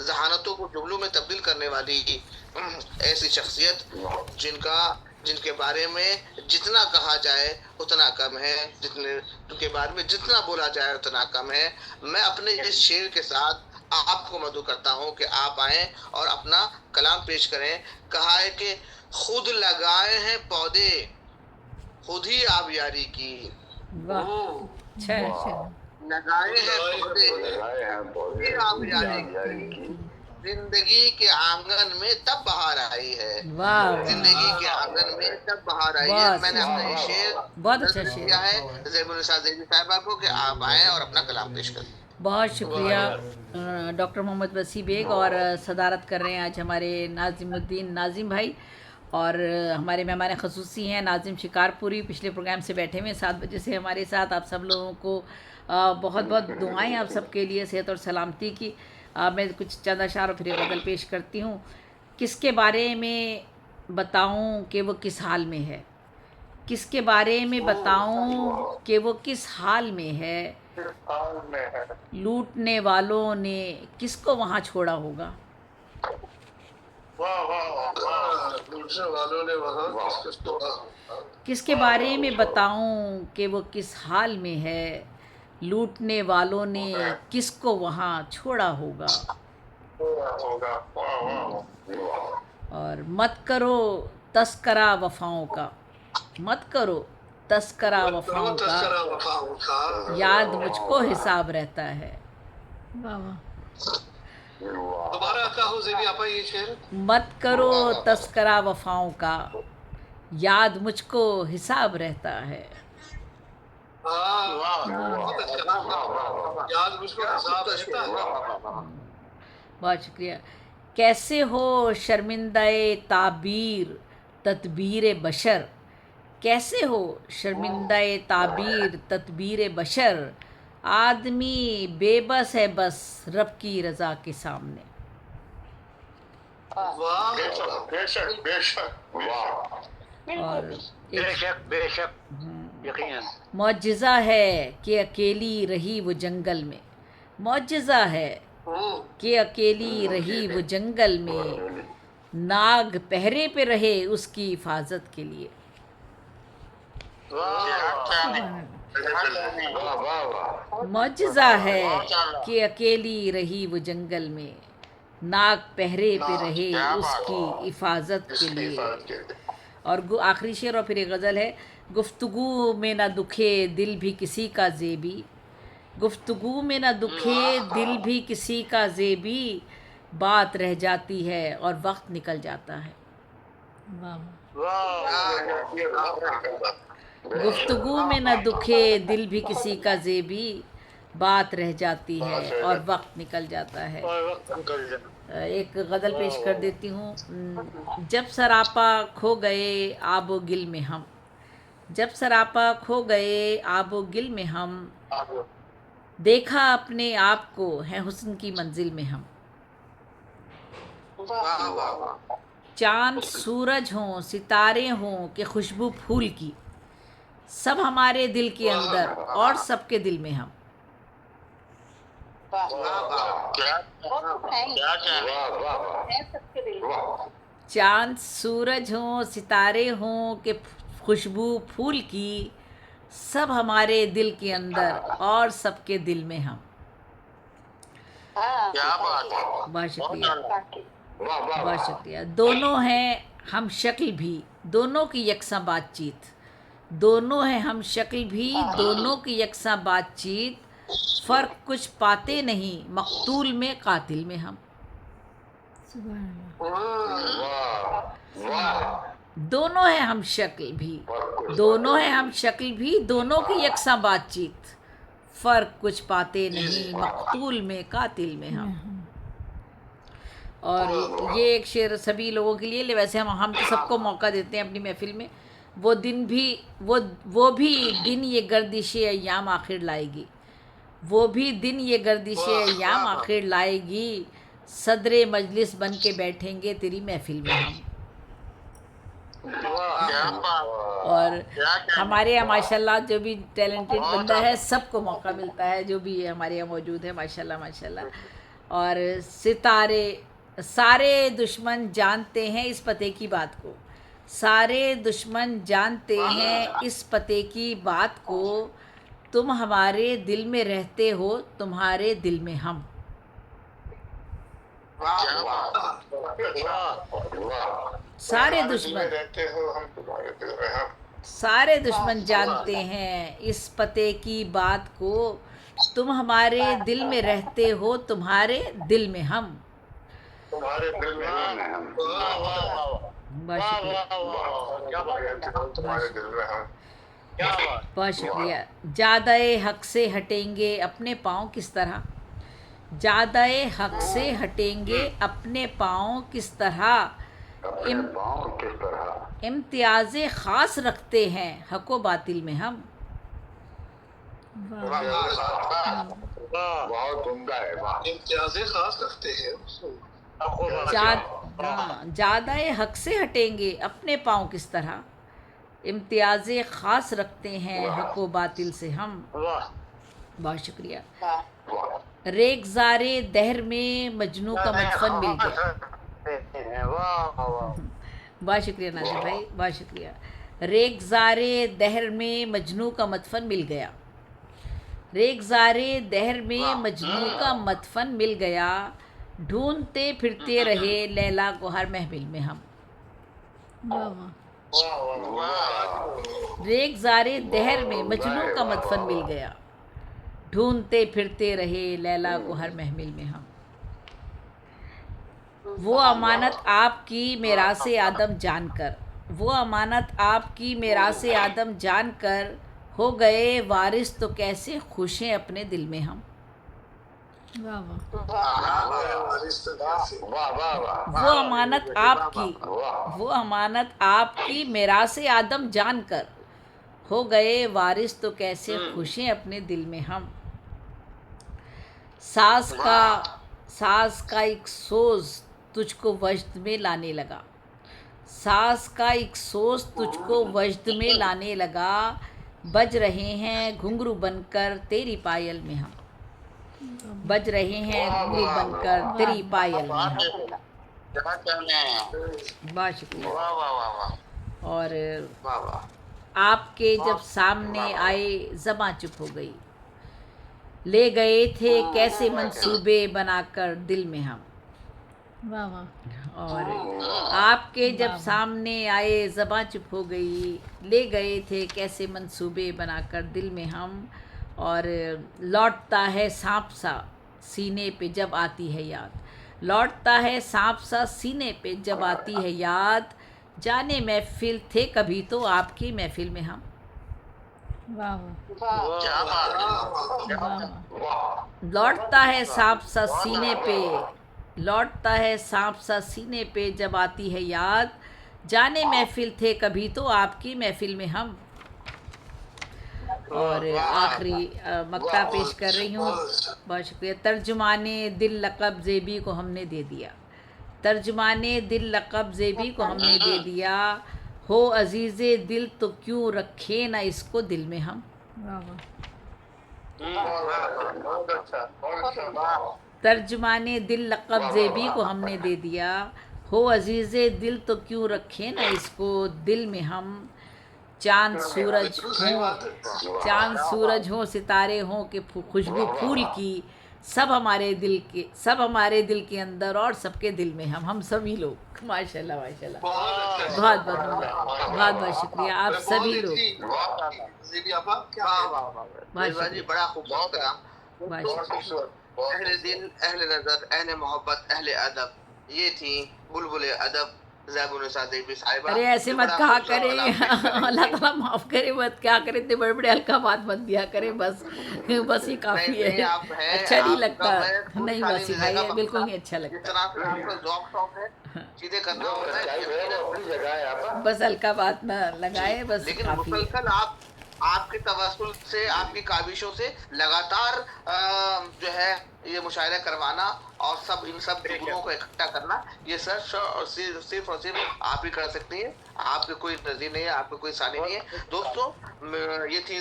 जहानतों को जुमलों में तब्दील करने वाली ऐसी शख्सियत जिनका जिनके बारे में जितना कहा जाए उतना कम है, जितने उनके बारे में जितना बोला जाए उतना कम है। मैं अपने इस शेर के साथ आपको मदऊ करता हूँ कि आप आए और अपना कलाम पेश करें। कहा है कि खुद लगाए हैं पौधे, खुद ही आबियारी की। वाह, अच्छा अच्छा। लगाए हैं पौधे, खुद ही आबियारी की। जिंदगी के आंगन में तब बहार आई है, वाह वाह, जिंदगी के आंगन में तब बहार आई है। बहुत मैंने अपना ये शेर बहुत अच्छा नज़्म शेर किया है। है ज़ैबुन्निसा ज़ैदी साहिबा को कि आप आए और अपना कलाम पेश करें। बहुत शुक्रिया डॉक्टर मोहम्मद वसी बेग। और सदारत कर रहे हैं आज हमारे नाजिमुद्दीन नाजिम भाई। और हमारे मेहमान खसूसी हैं नाजिम शिकारपुरी, पिछले प्रोग्राम से बैठे हुए हैं 7 बजे से हमारे साथ। आप सब लोगों को बहुत बहुत दुआएं आप सबके लिए सेहत और सलामती की। मैं कुछ चंद अशार और फिर एक गज़ल पेश करती हूँ। किसके बारे में बताऊँ कि वो किस हाल में है, किसके बारे में बताऊँ कि वो किस हाल में है, लूटने वालों ने किसको वहाँ छोड़ा होगा। लूटने वालों ने वहाँ किसको किसके बारे में बताऊं कि वो किस हाल में है, लूटने वालों ने किसको वहाँ छोड़ा होगा। और मत करो तस्करा वफाओं का, मत करो तस्करा वफाओं का, याद मुझको हिसाब रहता है। वाह वाह। दोबारा कहो ज़ेबी आपा ये शेर। मत करो तस्करा वफाओं का, याद मुझको हिसाब रहता है। याद मुझको हिसाब रहता है। बहुत शुक्रिया। कैसे हो शर्मिंदाए ताबीर तदबीर बशर, कैसे हो शर्मिंदाए ताबीर तदबीर बशर, आदमी बेबस है बस रब की रज़ा के सामने। बेशक बेशक और बेशक बेशक यकीनन मौजज़ा है कि अकेली रही वो जंगल में, मौजज़ा है कि अकेली रही वो जंगल में, नाग पहरे पे रहे उसकी हिफाजत के लिए। मौजज़ा है कि अकेली रही वो जंगल में, नाग पहरे पे रहे उसकी हिफाजत के लिए। और आखिरी शेर और फिर एक गज़ल है। गुफ्तगू में ना दुखे दिल भी किसी का ज़ेबी, गुफ्तगू में ना दुखे दिल भी किसी का ज़ेबी, बात रह जाती है और वक्त निकल जाता है। गुफ्तगू में ना दुखे दिल भी किसी का ज़ेबी, बात रह जाती है और वक्त निकल जाता है। एक गज़ल पेश कर देती हूँ। जब सरापा खो गए आबो गिल में हम, जब सरापा खो गए आबो गिल में हम, देखा अपने आप को है हुस्न की मंजिल में हम। चांद सूरज हों सितारे हों कि खुशबू फूल की, सब हमारे दिल के अंदर और सबके दिल में हम। चांद सूरज हों सितारे हों कि खुशबू फूल की, सब हमारे दिल के अंदर और सबके दिल में हम। बहुत शुक्रिया, बहुत शुक्रिया। दोनों हैं हम शक्ल भी, दोनों की यकसा बातचीत, दोनों हैं हम शक्ल भी, दोनों की यकसा बातचीत, फ़र्क कुछ पाते नहीं मकतूल में कातिल में हम। दोनों हैं हम शक्ल भी, दोनों हैं हम शक्ल भी, दोनों की यकसा बातचीत, फ़र्क कुछ पाते नहीं मकतूल में कातिल में हम। और ये एक शेर सभी लोगों के लिए, वैसे हम तो सबको मौका देते हैं अपनी महफिल में। वो दिन भी वो भी दिन ये गर्दिशे अय्याम आखिर लाएगी, वो भी दिन ये गर्दिशे अय्याम आखिर लाएगी, सदरे मजलिस बन के बैठेंगे तेरी महफिल में हम। और हमारे यहाँ माशाल्लाह जो भी टैलेंटेड बंदा है सबको मौका मिलता है, जो भी हमारे यहाँ मौजूद है माशाल्लाह माशाल्लाह। और सितारे सारे दुश्मन जानते हैं इस पते की बात को, सारे दुश्मन जानते हैं इस पते की बात को, तुम हमारे दिल में रहते हो, तुम्हारे दिल में हम। सारे दुश्मन रहते हो, हम तुम्हारे दिल में हम। सारे दुश्मन जानते हैं इस पते की बात को, तुम हमारे दिल में रहते हो, तुम्हारे दिल में हम। तुम्हारे दिल में हम। बहुत शुक्रिया, तुम्हारे दिल में हम। बहुत शुक्रिया। ज़्यादाए हक से हटेंगे अपने पाँव किस तरह, ज़्यादाए हक से हटेंगे अपने पाँव किस तरह, इम्तियाज़े ख़ास रखते हैं हक व बातिल में हम। बहुत उम्दा है, इम्तियाज़े खास रखते हैं। ज़्यादाए हक से हटेंगे अपने पाँव किस तरह, इम्तियाज़े ख़ास रखते हैं हक व बातिल से हम। बहुत शुक्रिया। रेगज़ारे दहर में मजनू का मदफन मिल गया। बहुत शुक्रिया नाज़िम भाई, बहुत शुक्रिया। रेगज़ारे दहर में मजनू का मदफन मिल गया, रेगज़ारे दहर में मजनू का मदफन मिल गया, ढूंढते फिरते रहे लैला को हर महफिल में हम। रेगज़ारे दहर में मजनू का मदफन मिल गया, ढूंढते फिरते रहे लैला को हर महफिल में हम। वो अमानत आपकी मेरासे आदम जानकर, वो अमानत आपकी मेरासे आदम जानकर, हो गए वारिस तो कैसे खुश हैं अपने दिल में हम। वो अमानत आपकी, वो अमानत आपकी मेरासे आदम जानकर, हो गए वारिस तो कैसे खुश हैं अपने दिल में हम। सास का एक सोज तुझको वजद में लाने लगा, सास का एक सोज तुझको वजद में लाने लगा, बज रहे हैं घुंघरू बनकर तेरी पायल में हम, बज रहे हैं घुंघरू बनकर तेरी पायल में हम। बहुत शुक्रिया। और आपके जब सामने आए ज़बां चुप हो गई, ले गए थे कैसे मंसूबे बनाकर दिल में हम। और आपके जब सामने आए ज़बां चुप हो गई, ले गए थे कैसे मंसूबे बनाकर दिल में हम। और लौटता है सांप सा सीने पे जब आती है याद, लौटता है सांप सा सीने पे जब आती है याद, जाने महफिल थे कभी तो आपकी महफिल में हम। लौटता है सांप सा सीने पे, लौटता है सांप सा सीने पे जब आती है याद, जाने महफिल थे कभी तो आपकी महफिल में हम। और आखिरी मक्ता पेश कर रही हूँ। बहुत शुक्रिया। तर्जुमाने दिल लक़ब ज़ेबी को हमने दे दिया, तर्जुमाने दिल लक़ब ज़ेबी को हमने दे दिया, हो अज़ीज़े दिल तो क्यों रखे ना इसको दिल में हम। तर्जुमाने दिल लक़ब ज़ेबी को हमने दे दिया, हो अज़ीज़े दिल तो क्यों रखे ना इसको दिल में हम। चांद सूरज हो, चांद सूरज हो, सितारे हों कि खुशबू फूल की, सब हमारे दिल के, सब हमारे दिल के अंदर और सबके दिल में हम सभी लोग। माशाल्लाह माशाल्लाह, बहुत बहुत बहुत बहुत शुक्रिया आप सभी लोग। बड़ा खूबसूरत कलाम। अहले दिल, अहले नज़र, अहले मोहब्बत, अहले अदब, ये थी बुलबुल अदब ज़ैबुन्निसा देवी साहिबा। अरे ऐसे मत कहा करें, अल्लाह ताला माफ़ करे, मत क्या करें, इतने बड़े बड़े हल्का बात मत दिया करें, बस बस ये काफ़ी है। अच्छा नहीं लगता, नहीं वासी भाई, बिल्कुल नहीं अच्छा लगता। चीजें करना होता है, बस हल्का बात ना लगाए, बस लेकिन काफ़ी है। मुसलसल आप आपके तवस्सुल से, आपकी काविशों से लगातार जो है ये मुशायरा करवाना और सब इन सब गुणों को इकट्ठा करना, ये सिर्फ और सिर्फ आप ही कर सकती हैं। आपके कोई नज़ीर नहीं है, आपके कोई सानी नहीं है। दोस्तों ये थी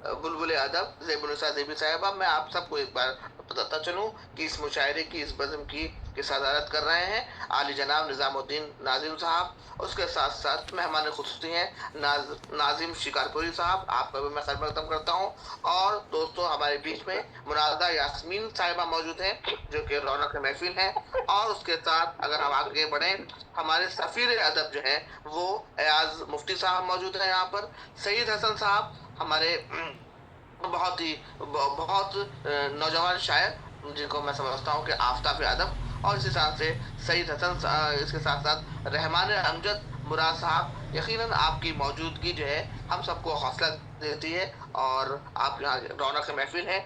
बुलबुल अदब ज़ेबुन्निसा ज़ेबी साहिबा, मैं आप सबको एक बार बताता चलूँ कि इस मुशायरे की, इस बज़्म की सदारत कर रहे हैं आली जनाब निज़ामुद्दीन नाज़िम साहब। उसके साथ साथ मेहमान खुसूसी हैं नाज़िम शिकारपुरी साहब, आपका भी मैं खैर मकदम करता हूँ। और दोस्तों हमारे बीच में मुनादा यास्मीन साहिबा मौजूद हैं जो कि रौनक महफिल हैं। और उसके साथ अगर हम आगे बढ़ें, हमारे सफ़ीर अदब जो हैं वो एयाज मुफ्ती साहब मौजूद हैं यहाँ पर। सईद हसन साहब हमारे बहुत ही बहुत नौजवान शायर जिनको मैं समझता हूँ कि आफताब अदब। और इसी तरह से सईद हसन इसके साथ साथ रहमान अमजद मुराद साहब, यकीनन आपकी मौजूदगी जो है हम सबको हौसला देती है और आप यहाँ रौनक महफिल है।